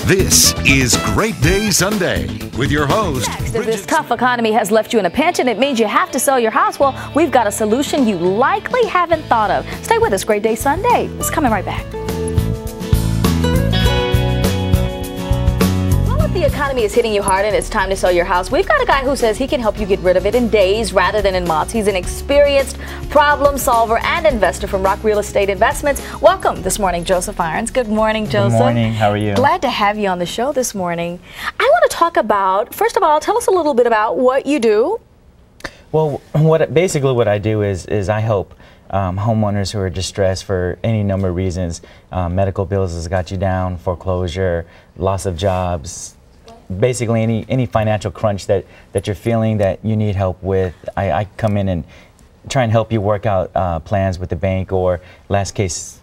This is Great Day Sunday with your host. Next, if this tough economy has left you in a pinch and it means you have to sell your house, well, we've got a solution you likely haven't thought of. Stay with us. Great Day Sunday. It's coming right back. The economy is hitting you hard and it's time to sell your house. We've got a guy who says he can help you get rid of it in days rather than in months. He's an experienced problem solver and investor from Rock Real Estate Investments. Welcome this morning, Joseph Irons. Good morning, Joseph. Good morning. How are you? Glad to have you on the show this morning. I want to talk about, first of all, tell us a little bit about what you do. Well, basically what I do is I help homeowners who are distressed for any number of reasons. Medical bills has got you down, foreclosure, loss of jobs. Basically any financial crunch that you're feeling that you need help with, I come in and try and help you work out plans with the bank or last case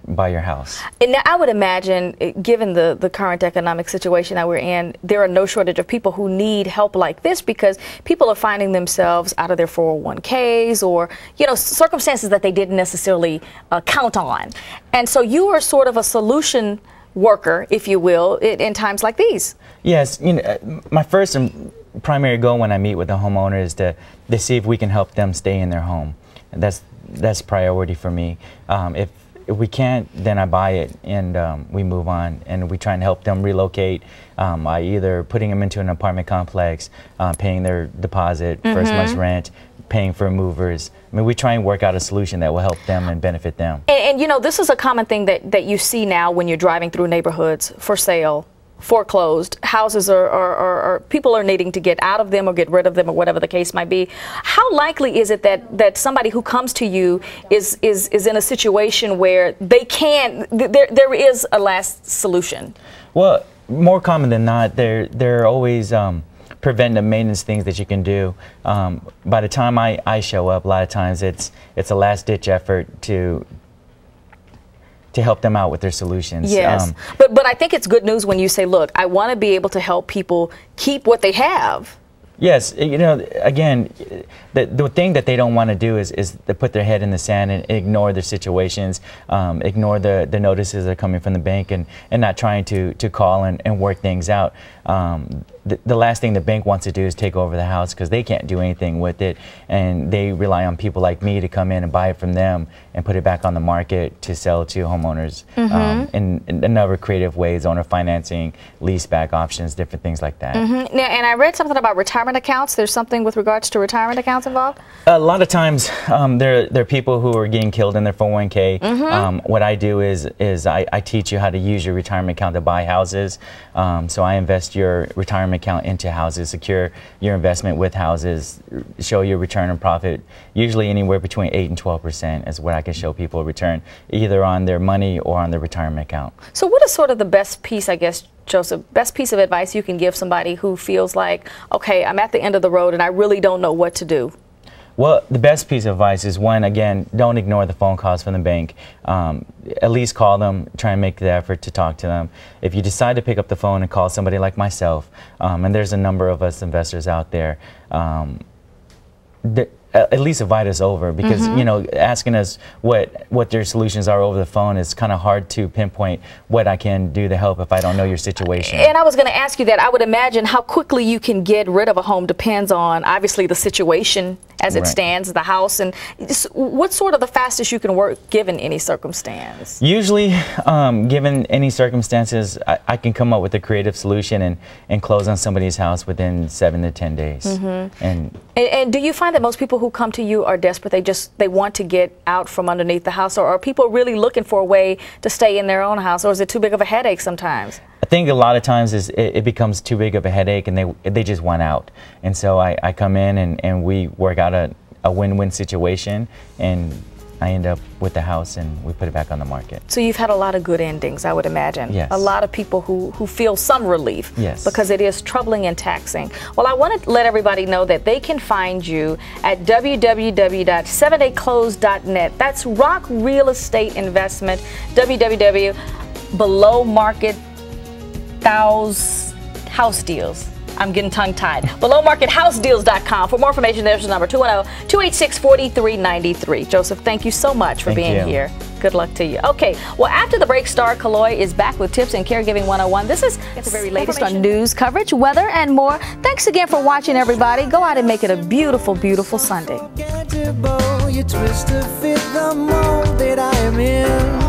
buy your house. And now I would imagine, given the current economic situation that we're in, there are no shortage of people who need help like this because people are finding themselves out of their 401ks or, you know, circumstances that they didn't necessarily count on. And so you are sort of a solution worker, if you will, in times like these. Yes, you know, my first and primary goal when I meet with a homeowner is to see if we can help them stay in their home. And that's priority for me. If we can't, then I buy it and we move on and we try and help them relocate. I either putting them into an apartment complex, paying their deposit, first month's rent, paying for movers. I mean, we try and work out a solution that will help them and benefit them. And you know, this is a common thing that you see now when you're driving through neighborhoods for sale, foreclosed houses, or people are needing to get out of them or get rid of them or whatever the case might be. How likely is it that somebody who comes to you is in a situation where they can, there is a last solution? Well, more common than not, there are always preventive maintenance things that you can do. By the time I show up, a lot of times it's a last-ditch effort to help them out with their solutions. Yes, but I think it's good news when you say, look, I want to be able to help people keep what they have. Yes, you know, again, the thing that they don't want to do is to put their head in the sand and ignore their situations, ignore the notices that are coming from the bank and not trying to call and work things out. The last thing the bank wants to do is take over the house because they can't do anything with it, and they rely on people like me to come in and buy it from them and put it back on the market to sell to homeowners in a number of creative ways, owner financing, lease back options, different things like that. Now, and I read something about retirement accounts. There's something with regards to retirement accounts involved? A lot of times there are people who are getting killed in their 401k. What I do is I teach you how to use your retirement account to buy houses. So I invest your retirement account into houses, secure your investment with houses, show your return on profit, usually anywhere between 8 and 12% is what I can show people a return, either on their money or on their retirement account. So what is sort of the best piece, I guess, Joseph, best piece of advice you can give somebody who feels like, okay, I'm at the end of the road and I really don't know what to do? Well, the best piece of advice is, one, again, don't ignore the phone calls from the bank. At least call them, try and make the effort to talk to them. If you decide to pick up the phone and call somebody like myself, and there's a number of us investors out there, at least invite us over, because you know, asking us what their solutions are over the phone is kind of hard to pinpoint what I can do to help if I don't know your situation. And I was going to ask you that. I would imagine how quickly you can get rid of a home depends on obviously the situation as it stands, the house, and what's sort of the fastest you can work given any circumstance? Usually, given any circumstances, I can come up with a creative solution and close on somebody's house within 7 to 10 days. And do you find that most people who come to you are desperate? They want to get out from underneath the house, or are people really looking for a way to stay in their own house, or is it too big of a headache sometimes? I think a lot of times it becomes too big of a headache and they just want out. And so I come in and we work out a win-win situation, and I end up with the house and we put it back on the market. So you've had a lot of good endings, I would imagine. Yes. A lot of people who feel some relief. Yes. Because it is troubling and taxing. Well, I want to let everybody know that they can find you at www.7dayclose.net. That's Rock Real Estate Investment, www.belowmarket house deals. I'm getting tongue-tied. BelowMarketHouseDeals.com. For more information, there's the number, 210-286-4393. Joseph, thank you so much for being here. Good luck to you. Okay, well, after the break, Star Kaloy is back with tips and caregiving 101. This is the very latest on news coverage, weather, and more. Thanks again for watching, everybody. Go out and make it a beautiful, beautiful Sunday. You twist to fit the mold that I am in.